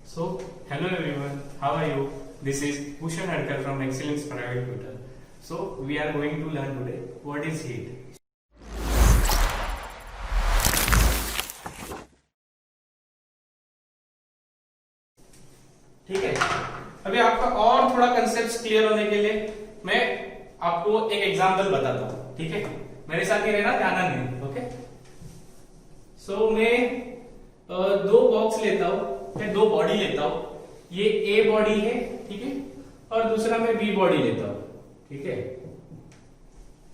So, hello everyone, how are you? This is Bhushan Adkar from Excellence Private Tutor. So, we are going to learn today what is heat. ठीक है, अभी आपका और थोड़ा concept clear होने के लिए मैं आपको एक एग्जांपल बताता हूं, ठीक है? मेरे साथ ही रहना, ध्यान नहीं, ओके? सो मैं दो बॉक्स लेता हूं, मैं दो बॉडी लेता हूं, ये ए बॉडी है, ठीक है, और दूसरा मैं बी बॉडी लेता हूं, ठीक है।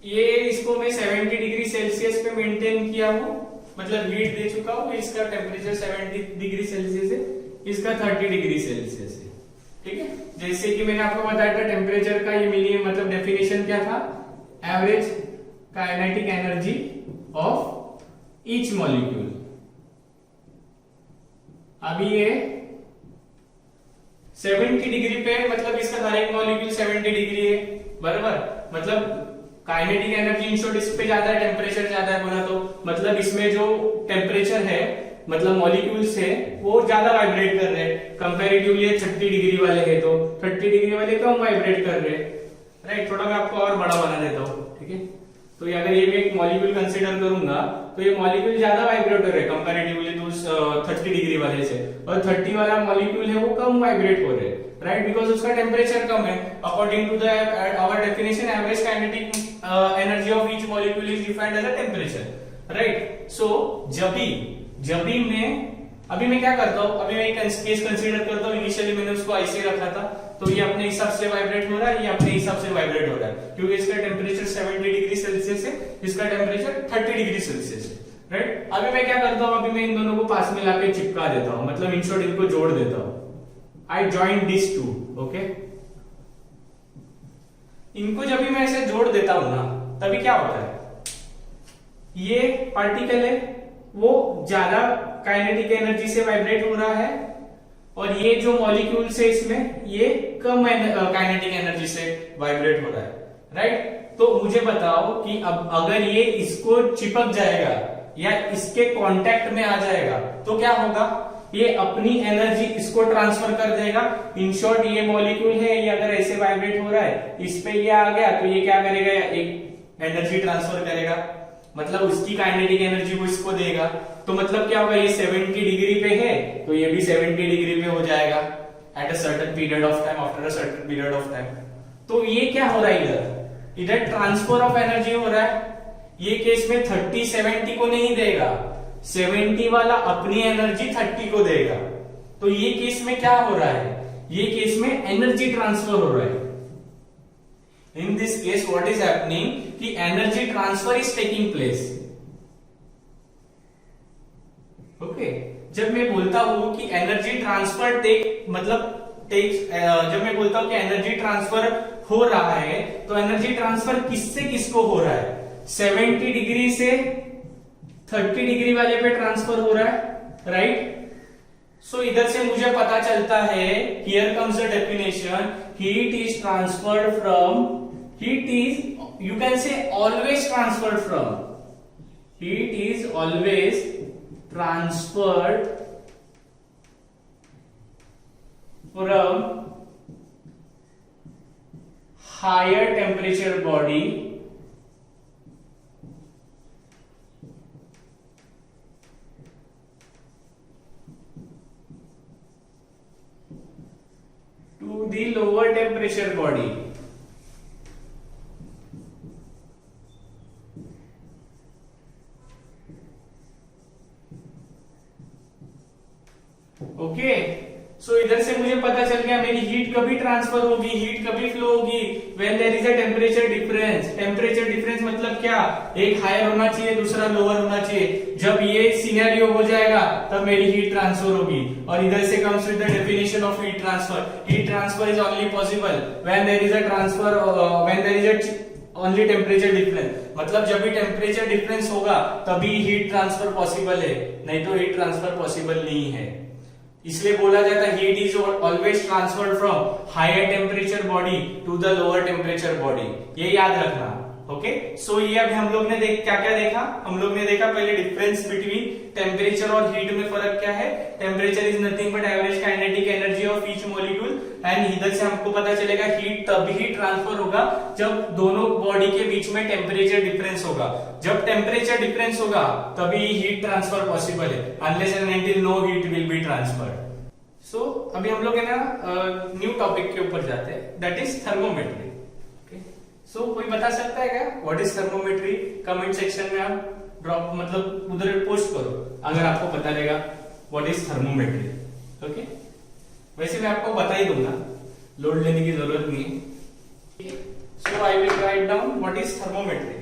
ये इसको मैं 70 डिग्री सेल्सियस पे मेंटेन किया हूं, मतलब हीट दे चुका हूं, इसका टेम्परेचर 70 डिग्री सेल्सियस है, इसका 30 डिग्री सेल्सियस है, ठीक है। जैसे कि मैंने आपको बताया था टेम्परेचर का ये मिनिमम मतलब डेफिनेशन क्या था, average kinetic energy of each molecule. अभी ये 70 डिग्री पे, मतलब इसका हर एक मॉलिक्यूल 70 डिग्री है, बराबर, मतलब काइनेटिक एनर्जी इन शॉर्ट इस पे ज्यादा है, टेम्परेचर ज्यादा है बोला तो मतलब इसमें जो टेम्परेचर है, मतलब मॉलिक्यूल्स है वो ज्यादा वाइब्रेट कर रहे हैं कंपैरेटिवली 30 डिग्री वाले है, तो 30 डिग्री वाले कम वाइब्रेट कर रहे हैं, राइट। थोड़ा मैं आपको और बड़ा बना देता हूँ, ठीक है। तो अगर ये मैं एक मॉलिक्यूल कंसीडर करूंगा तो ये मॉलिक्यूल ज्यादा वाइब्रेट हो रहे हैं कंपैरेटिवली तो 30 डिग्री वाले से, और 30 वाला मॉलिक्यूल है वो कम वाइब्रेट हो रहे हैं, राइट, बिकॉज उसका टेम्परेचर कम है। According to the our definition average kinetic energy of each molecule is defined as a temperature, right. So जब भी मैं क्या करता हूँ, अभी मैं एक केस कंसीडर करता हूँ, इनिशियली मैंने उसको ऐसे रखा था, तो ये अपने हिसाब से वाइब्रेट हो रहा है, ये अपने हिसाब से वाइब्रेट हो रहा है, क्योंकि इसका टेम्परेचर 70 डिग्री सेल्सियस है, इसका टेम्परेचर 30 डिग्री सेल्सियस है, राइट। अभी मैं क्या करता हूँ, अभी मैं इन दोनों को पास में लाके चिपका देता हूँ, मतलब इन शॉर्ट इनको जोड़ देता हूँ। I join this too, okay. इनको जब भी मैं ऐसे जोड़ देता हूं ना, तभी क्या होता है, ये पार्टिकल है वो ज्यादा काइनेटिक एनर्जी से वाइब्रेट हो रहा है, और ये जो मॉलिक्यूल्स है इसमें ये कम काइनेटिक एनर्जी से वाइब्रेट हो रहा है, राइट। तो मुझे बताओ कि अब अगर ये इसको चिपक जाएगा या इसके कांटेक्ट में आ जाएगा तो क्या होगा, ये अपनी एनर्जी इसको ट्रांसफर कर देगा। इन शॉर्ट ये मॉलिक्यूल है, ये अगर ऐसे वाइब्रेट हो रहा है, इस पे ये आ गया तो ये क्या करेगा, एक एनर्जी ट्रांसफर करेगा, मतलब उसकी काइनेटिक एनर्जी वो इसको देगा। तो मतलब क्या होगा, ये 70 डिग्री पे है तो ये भी 70 डिग्री पे हो जाएगा at a certain period of time, after a certain period of time. तो ये क्या हो रहा है, इधर ट्रांसफर ऑफ एनर्जी हो रहा है। ये केस में 30 70 को नहीं देगा, 70 वाला अपनी एनर्जी 30 को देगा। तो ये केस में क्या हो रहा है, ये केस में एनर्जी ट्रांसफर हो रहा है। In this case what is happening कि energy transfer is taking place, okay. जब मैं बोलता हूं कि एनर्जी ट्रांसफर जब मैं बोलता हूं कि एनर्जी ट्रांसफर हो रहा है, तो एनर्जी ट्रांसफर किससे किसको हो रहा है, 70 डिग्री से 30 डिग्री वाले पे ट्रांसफर हो रहा है, राइट। सो इधर से मुझे पता चलता है, here comes the definition, heat is transferred from, heat is you can say always transferred from, heat is always transferred from higher temperature body to the lower temperature body. Okay, so इधर से मुझे पता चल गया मेरी heat कभी transfer होगी, heat कभी फ्लो होगी, when there is a temperature difference. Temperature difference मतलब क्या, एक हायर होना चाहिए दूसरा लोअर होना चाहिए। जब ये सिनेरियो हो जाएगा तब मेरी हीट ट्रांसफर होगी। और इधर से comes with the definition of heat transfer, heat transfer is only possible when there is a transfer, when there is a only temperature difference, मतलब जब भी टेम्परेचर डिफरेंस होगा तभी हीट ट्रांसफर पॉसिबल है, नहीं तो हीट ट्रांसफर पॉसिबल नहीं है। इसलिए बोला जाता है heat is always transferred from higher temperature body to the lower temperature body, ये याद रखना, ओके। सो ये अभी हम लोग ने क्या क्या देखा, हम लोग ने देखा पहले डिफरेंस बिटवीन टेम्परेचर और हीट में फर्क क्या है। Temperature is nothing but average kinetic kinetic energy of each molecule, and इधर से हमको पता चलेगा हीट तभी ट्रांसफर होगा जब दोनों बॉडी के बीच में टेम्परेचर डिफरेंस होगा। जब टेम्परेचर डिफरेंस होगा तभी हीट ट्रांसफर पॉसिबल है, unless and until no heat will be transferred. So अभी हम लोग है ना न्यू टॉपिक के ऊपर जाते हैं, दैट इज थर्मोमेट्री। सो कोई बता सकता है क्या what is thermometry? Comment section में आप ड्रॉप मतलब उधर पोस्ट करो अगर आपको पता रहेगा व्हाट इज थर्मोमेट्री। ओके, वैसे मैं आपको बता ही दूंगा, लोड लेने की जरूरत नहीं है। So I will write down what is thermometry.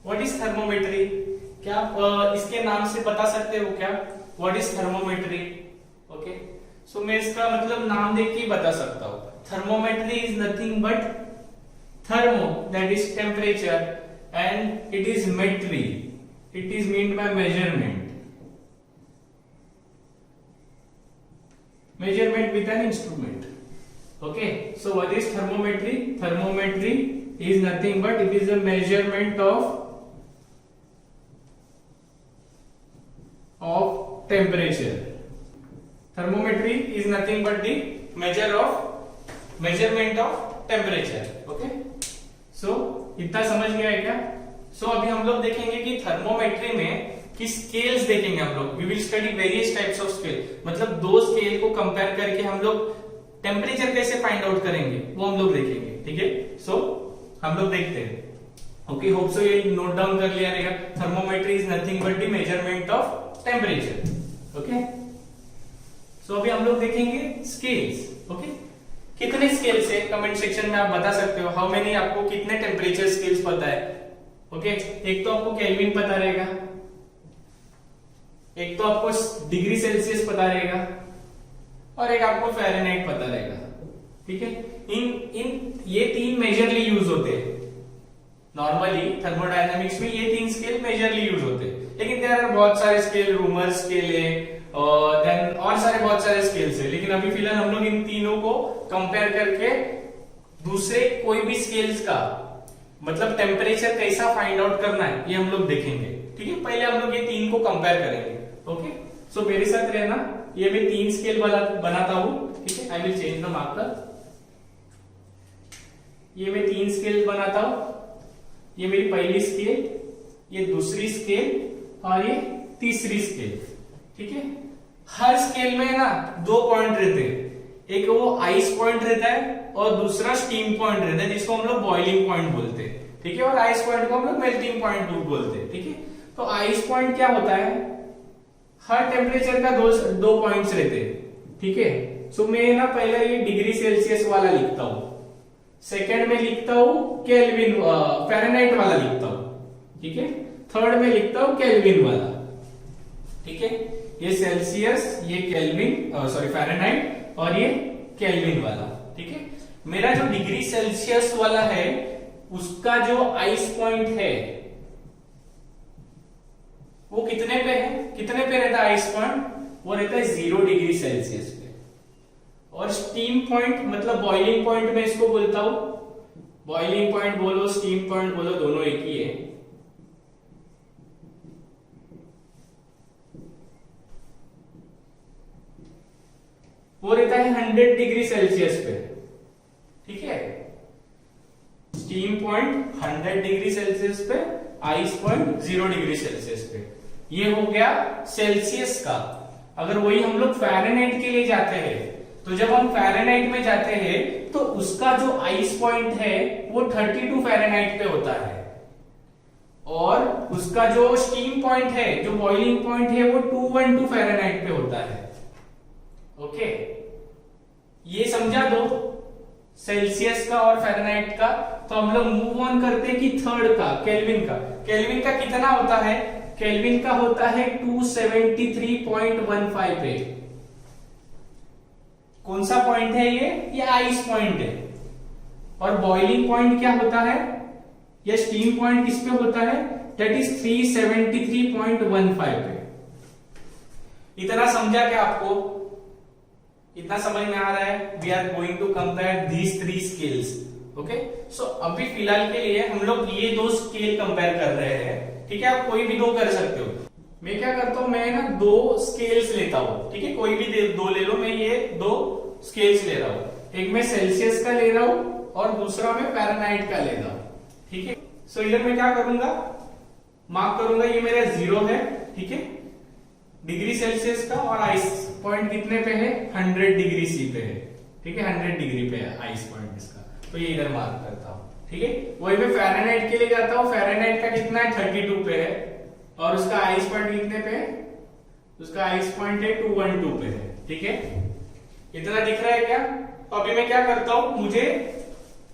What is thermometry? क्या आप इसके नाम से बता सकते हो क्या what is thermometry? Okay, so मैं इसका मतलब नाम देख के ही बता सकता हूं। Thermometry is nothing but thermo, that is temperature, and it is metry, it is meant by measurement with an instrument. Okay, so what is thermometry? Thermometry is nothing but it is a measurement of temperature. Thermometry is nothing but the measurement of temperature. Okay, सो इतना समझ गया है क्या? सो अभी हम लोग देखेंगे कि थर्मोमेट्री में कि स्केल्स देखेंगे हम लोग। We will study various types of scale, मतलब दो स्केल को कंपेयर करके हम लोग टेम्परेचर कैसे फाइंड आउट करेंगे वो हम लोग देखेंगे। ठीक है, सो हम लोग देखते हैं। ओके, होप सो ये नोट डाउन कर लिया रहेगा। Thermometry is nothing but the measurement of temperature. Okay, so अभी हम लोग देखेंगे स्केल्स। ओके, कितने स्केल्स है कमेंट सेक्शन में आप बता सकते हो। हाउ मेनी, आपको कितने टेम्परेचर स्केल्स पता है? ओके, एक तो आपको केल्विन पता रहेगा, एक तो आपको डिग्री सेल्सियस पता रहेगा, और एक आपको फ़ारेनहाइट पता रहेगा। ठीक है, इन ये तीन मेजरली यूज होते हैं। नॉर्मली थर्मोडायनामिक्स में ये तीन स्केल मेजरली यूज होते हैं, लेकिन देयर आर बहुत सारे स्केल, रूमर स्केल है, देन और बहुत सारे स्केल्स है। लेकिन अभी फिलहाल हम लोग इन तीनों को कंपेयर करके दूसरे कोई भी स्केल्स का मतलब टेम्परेचर कैसा फाइंड आउट करना है ये हम लोग देखेंगे। ठीक है, पहले हम लोग ये तीन को कंपेयर करेंगे। ओके, सो मेरे साथ रहना, ये मैं तीन स्केल बनाता हूं। ठीक है, I will change the marker. ये मैं तीन स्केल बनाता हूं, ये मेरी पहली स्केल, ये दूसरी स्केल और ये तीसरी स्केल। ठीक है, हर स्केल में ना दो पॉइंट रहते हैं, एक वो आइस पॉइंट रहता है और दूसरा स्टीम पॉइंट रहता है जिसको हम लोग बॉइलिंग पॉइंट बोलते हैं। ठीक है, और आइस पॉइंट को हम लोग मेल्टिंग पॉइंट बोलते हैं। ठीक है, तो आइस पॉइंट क्या होता है, हर टेम्परेचर का दो पॉइंट्स रहते हैं। ठीक है, सो मैं ना पहले ये डिग्री सेल्सियस वाला लिखता हूं, सेकेंड में लिखता हूं केल्विन फ़ारेनहाइट वाला लिखता हूं। ठीक है, थर्ड में लिखता हूं केल्विन वाला। ठीक है, ये सेल्सियस, ये केल्विन सॉरी फ़ारेनहाइट, और ये केल्विन वाला। ठीक है, मेरा जो डिग्री सेल्सियस वाला है उसका जो आइस पॉइंट है वो कितने पे है, कितने पे रहता है आइस पॉइंट? वो रहता है 0 डिग्री सेल्सियस पे। और स्टीम पॉइंट मतलब बॉइलिंग पॉइंट में इसको बोलता हूं, बॉइलिंग पॉइंट बोलो स्टीम पॉइंट बोलो दोनों एक ही है। वो रहता है 100 डिग्री सेल्सियस पे। ठीक है, स्टीम पॉइंट 100 डिग्री सेल्सियस पे, आइस पॉइंट 0 डिग्री सेल्सियस पे। ये हो गया सेल्सियस का। अगर वही हम लोग फ़ारेनहाइट के लिए जाते हैं तो जब हम फ़ारेनहाइट में जाते हैं तो उसका जो आइस पॉइंट है वो 32 फ़ारेनहाइट पे होता है, और उसका जो स्टीम पॉइंट है, जो बॉइलिंग पॉइंट है, वो 212 फ़ारेनहाइट पे होता है। ओके, ये समझा दो सेल्सियस का और फ़ारेनहाइट का। तो हम लोग मूव ऑन करते हैं कि थर्ड का, केल्विन का। केल्विन का कितना होता है? केल्विन का होता है 273.15 पे। कौन सा पॉइंट है ये आइस पॉइंट है। और बॉइलिंग पॉइंट क्या होता है, या स्टीम पॉइंट किस पे होता है? दैट इज 373.15 पे। इतना समझा क्या आपको? इतना समझ में आ रहा है? We are going to compare these 3 scales. Okay, so अभी फिलहाल के लिए हम लोग ये 2 स्केल कंपेयर कर रहे हैं। ठीक है, आप कोई भी 2 कर सकते हो। मैं क्या करता हूं, मैं ना 2 स्केल्स लेता हूं। ठीक है, कोई भी 2 ले लो, मैं दो स्केल्स ले रहा हूं, एक मैं सेल्सियस का ले रहा हूं और दूसरा मैं फ़ारेनहाइट का ले रहा हूं, ठीक है। सो इधर मैं क्या करूंगा, मार्क करूंगा ये मेरा 0 है, ठीक है, डिग्री सेल्सियस का, और आइस पॉइंट कितने पे है, 100 डिग्री सी पे है, ठीक है, 100 डिग्री पे है आइस पॉइंट इसका, तो ये इधर मार्क करता हूं, ठीक है। वही मैं फ़ारेनहाइट के लिए जाता हूं, फ़ारेनहाइट का कितना है, 32 पे है, और उसका आइस पॉइंट कितने पे है, उसका आइस पॉइंट है 212 पे है, ठीक है। इतना दिख रहा है क्या। तो अभी मैं क्या करता हूं, मुझे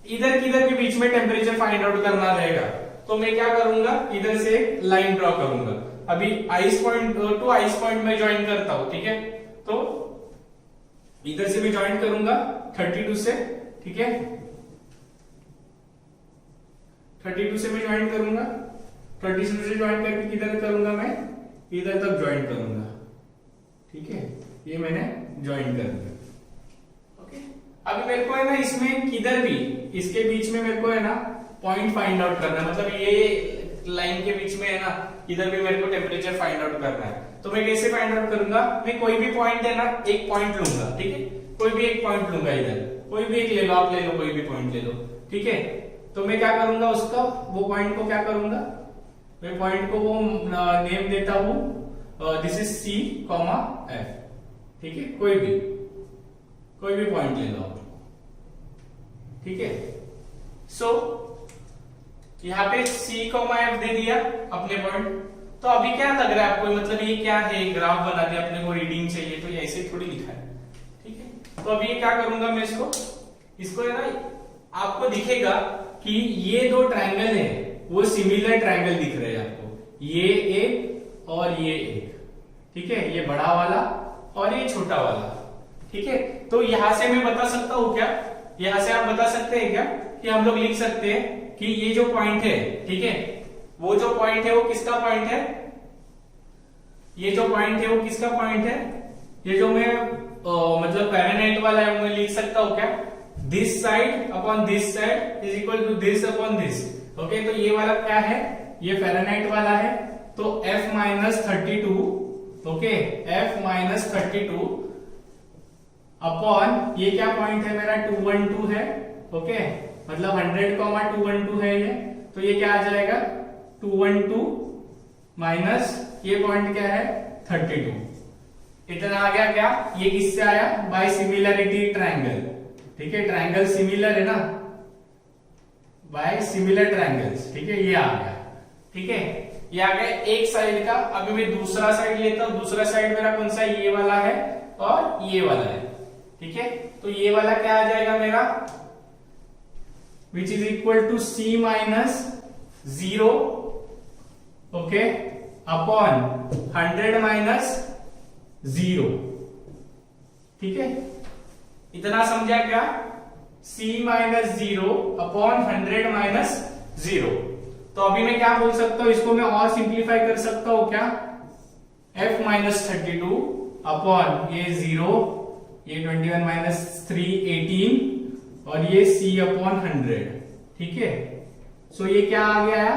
इधर किधर के बीच में टेम्परेचर फाइंड आउट करना रहेगा, तो मैं क्या करूंगा, इधर से एक लाइन ड्रॉ करूंगा। अभी ice point two ice point में ज्वाइन करता हूं, ठीक है। तो इधर से मैं ज्वाइन करूंगा 32 से, ठीक है, 32 से मैं ज्वाइन करूंगा, 32 से ज्वाइन करके किधर करूंगा, मैं इधर तक ज्वाइन करूंगा, ठीक है, ये मैंने ज्वाइन कर दिया। अभी मेरे को है ना इसमें किधर भी इसके बीच में मेरे को है ना पॉइंट फाइंड आउट करना है, मतलब ये लाइन के बीच में है ना इधर भी मेरे को टेम्परेचर फाइंड आउट करना है। तो मैं कैसे फाइंड आउट करूंगा, मैं कोई भी पॉइंट है ना एक पॉइंट लूंगा, ठीक है, कोई भी एक पॉइंट लूंगा, इधर कोई भी एक ले लो, आप ले लो, कोई भी पॉइंट ले लो, ठीक है। तो मैं क्या करूंगा, उसका वो पॉइंट को क्या करूंगा, मैं पॉइंट को वो नेम देता हूं, दिस इज C, F, ठीक है, कोई भी पॉइंट ले लो, ठीक है। सो यहाँ पे C, F दे दिया अपने पॉइंट। तो अभी क्या लग रहा है आपको, मतलब ये क्या है, ग्राफ बना दिया, अपने को रीडिंग चाहिए, तो ये ऐसे थोड़ी लिखा है, ठीक है। तो अभी ये क्या करूंगा, मैं इसको है ना, आपको दिखेगा कि ये दो ट्रायंगल है वो सिमिलर ट्रायंगल दिख रहे हैं आपको, ये एक और ये एक, ठीक है, ये बड़ा वाला और ये छोटा वाला, ठीक है। तो यहां से मैं बता सकता हूं क्या, यहां से आप बता सकते हैं क्या कि हम लोग लिख सकते हैं कि ये जो पॉइंट है, ठीक है, वो जो पॉइंट है वो किसका पॉइंट है, ये जो पॉइंट है वो किसका पॉइंट है, ये जो मैं मतलब फ़ारेनहाइट वाला है वो मैं लिख सकता हूं क्या, this side upon this side is equal to this upon this, okay. तो ये वाला क्या है, ये फ़ारेनहाइट वाला है, तो F-32, ओके, F-32 अपॉन ये क्या पॉइंट है मेरा, 212 है, ओके, मतलब 100,212 है ये, तो ये क्या आ जाएगा, 212 माइनस ये पॉइंट क्या है, 32, इतना आ गया क्या, ये किससे आया, बाय सिमिलरिटी ट्रायंगल, ठीक है, ट्रायंगल सिमिलर है ना, बाय सिमिलर ट्रायंगल्स, ठीक है, ये आ गया, ठीक है, ये आ गया एक साइड का। अभी मैं दूसरा साइड लेता हूं, दूसरा साइड मेरा कौन सा, ये वाला है और ये वाला है, ठीक है। तो ये वाला क्या आ जाएगा मेरा, which is equal to C minus 0, okay, upon 100 minus 0, ठीक है, इतना समझा क्या, C माइनस 0 अपॉन 100 माइनस 0। तो अभी मैं क्या बोल सकता हूं, इसको मैं और सिंप्लीफाई कर सकता हूं क्या, F माइनस 32 अपॉन ये 0, ये 21 माइनस 3 18 और ये C अपॉन 100, ठीक है। सो ये क्या आ गया,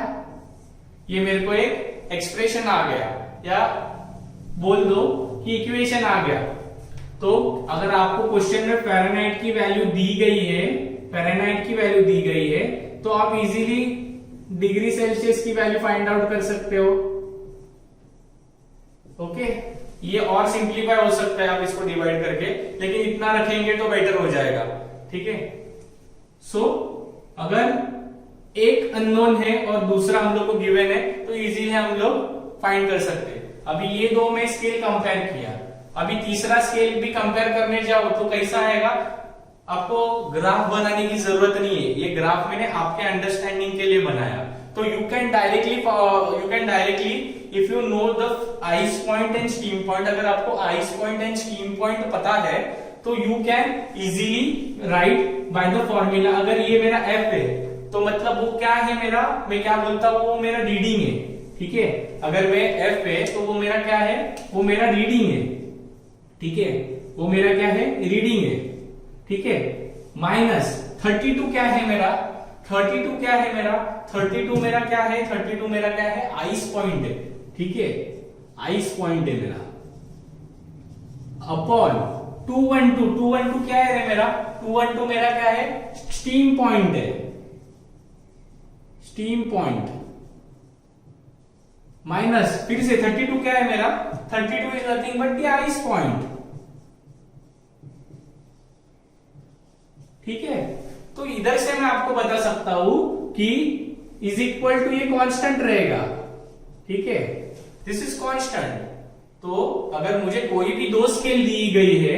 ये मेरे को एक एक्सप्रेशन आ गया, या बोल दो कि इक्वेशन आ गया। तो अगर आपको क्वेश्चन में फ़ारेनहाइट की वैल्यू दी गई है, फ़ारेनहाइट की वैल्यू दी गई है, तो आप इजीली डिग्री सेल्सियस की वैल्यू फाइंड आउट कर सकते हो, ओके। ये और सिंप्लीफाई हो सकता है आप इसको डिवाइड करके, लेकिन इतना रखेंगे तो बेटर हो जाएगा, ठीक है। सो अगर एक अननोन है और दूसरा हम लोग को गिवन है, तो इजीली हम लोग फाइंड कर सकते हैं। अभी ये दो में स्केल कंपेयर किया, अभी तीसरा स्केल भी कंपेयर करने जाओ तो कैसा आएगा, आपको ग्राफ बनाने की जरूरत नहीं है, ये ग्राफ मैंने आपके अंडरस्टैंडिंग के लिए बनाया। तो you can directly if you know the ice point and steam point, अगर आपको ice point and steam point पता है तो you can easily right by the formula. अगर ये मेरा F है तो मतलब वो क्या है मेरा, मैं क्या बोलता हूं, वो मेरा रीडिंग है, ठीक है। अगर मैं F है तो वो मेरा क्या है, वो मेरा रीडिंग है, ठीक है, वो मेरा क्या है, रीडिंग है, ठीक है। माइनस 32 क्या है मेरा, 32 क्या है मेरा, 32 मेरा क्या है, 32 मेरा क्या है, आइस पॉइंट है, ठीक है, आइस पॉइंट है मेरा, अपॉन 212 क्या है रे मेरा? 212 मेरा क्या है? स्टीम पॉइंट है, स्टीम पॉइंट। माइनस फिर से 32 क्या है मेरा? 32 is nothing but the ice point. ठीक है, तो इधर से मैं आपको बता सकता हूं कि इज इक्वल टू ये कांस्टेंट रहेगा। ठीक है, दिस इज कांस्टेंट। तो अगर मुझे कोई भी दो स्केल दी गई है,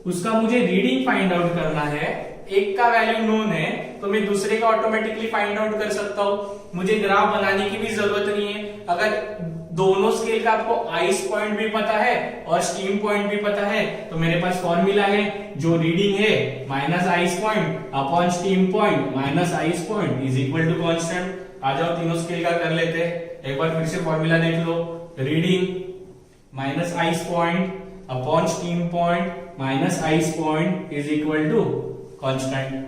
उसका मुझे रीडिंग फाइंड आउट करना है, एक का वैल्यू नोन है तो मैं दूसरे का ऑटोमेटिकली फाइंड आउट कर सकता हूं। मुझे ग्राफ बनाने की भी जरूरत नहीं है। अगर दोनों स्केल का आपको आइस पॉइंट भी पता है और स्टीम पॉइंट भी पता है, तो मेरे पास फॉर्मूला है, जो रीडिंग है minus ice point upon steam point minus ice point is equal to constant. आ जाओ तीनों स्केल का कर लेते हैं। एक बार फिर से फॉर्मूला देख लो, reading minus ice point upon steam point minus ice point is equal to constant.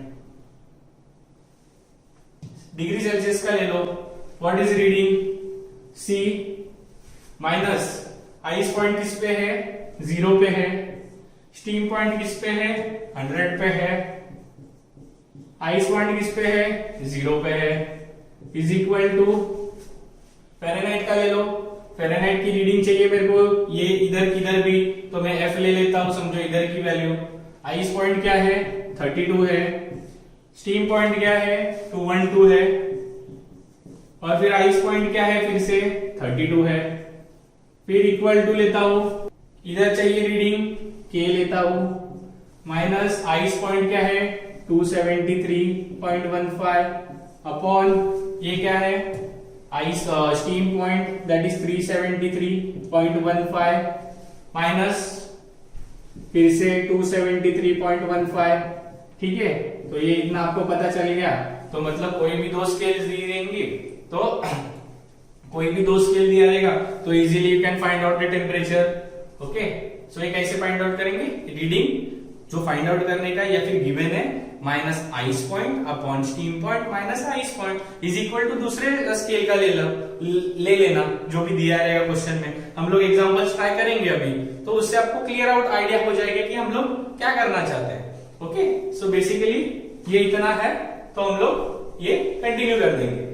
Degree Celsius का ले लो, what is reading? C minus ice point किस पे है? 0 पे है। स्टीम पॉइंट किस पे है? 100 पे है। आइस पॉइंट किस पे है? 0 पे है। इज इक्वल टू फ़ारेनहाइट का ले लो। फ़ारेनहाइट की रीडिंग चाहिए मेरे को, ये इधर किधर भी, तो मैं F ले लेता हूं, समझो इधर की वैल्यू। आइस पॉइंट क्या है? 32 है। स्टीम पॉइंट क्या है? 212 है। और फिर आइस पॉइंट क्या है? फिर से 32 है। फिर इक्वल टू लेता हूं, इधर चाहिए रीडिंग, K लेता हूं, माइनस आइस पॉइंट क्या है? 273.15 अपॉन ये क्या है? Ice steam point that is 373.15 minus फिर से 273.15। ठीक है, तो ये इतना आपको पता चल गया। तो मतलब कोई भी दो स्केल दी रहेंगी, तो कोई भी दो स्केल दिया रहेगा तो easily you can find out the temperature. Okay, so ये कैसे फाइंड आउट करेंगे? रीडिंग जो फाइंड आउट करने का या फिर गिवन है minus ice point upon steam point minus ice point is equal to दूसरे स्केल का ले लेना जो भी दिया रहेगा क्वेश्चन में। हम लोग एग्जांपल्स ट्राई करेंगे अभी, तो उससे आपको क्लियर आउट आइडिया हो जाएगा कि हम लोग क्या करना चाहते हैं। ओके, सो बेसिकली ये इतना है, तो हम लोग ये कंटिन्यू कर देंगे।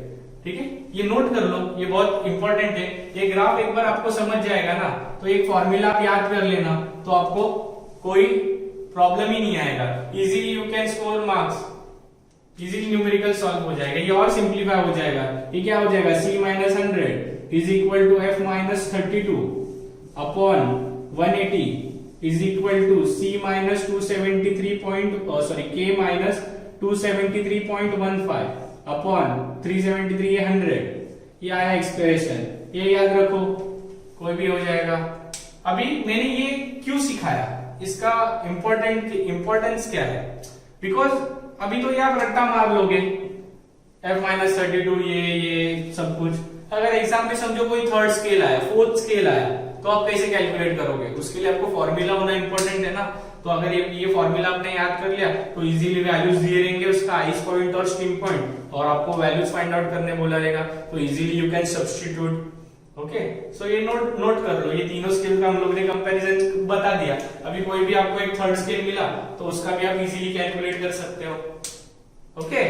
ठीक है, ये नोट कर लो, ये बहुत इंपॉर्टेंट है। ये ग्राफ एक बार आपको समझ जाएगा ना, तो एक फॉर्मूला आप याद कर लेना, तो आपको कोई प्रॉब्लम ही नहीं आएगा। Easily you can score marks, easily numerical solve हो जाएगा। ये और सिंप्लीफाई हो जाएगा। ये क्या हो जाएगा? C minus 100 is equal to F minus 32 upon 180 is equal to C minus 273 K minus 273.15 upon 373 ये 100। ये आया एक्सप्रेशन, ये याद रखो, कोई भी हो जाएगा। अभी मैंने ये क्यों सिखाया, इसका इंपॉर्टेंस क्या है? बिकॉज अभी तो ये आप रट्टा मार लोगे, F माइनस 32 ये सब कुछ। अगर एग्जाम में समझो कोई थर्ड स्केल आया, फोर्थ स्केल आया, तो आप कैसे कैलकुलेट करोगे? उसके लिए आपको फॉर्मूला होना इंपॉर्टेंट है ना। तो अगर ये फॉर्मूला आपने याद कर लिया, तो इजीली वैल्यूज दिए रहेंगे उसका आइस पॉइंट और स्टीम पॉइंट, और आपको वैल्यूज फाइंड आउट करने बोला रहेगा, तो easily you can substitute. Okay, so ये नोट कर लो। ये तीनों स्केल का हम लोग ने कंपैरिजन बता दिया। अभी कोई भी आपको एक थर्ड स्केल मिला, तो उसका भी आप इजीली कैलकुलेट कर सकते हो। ओके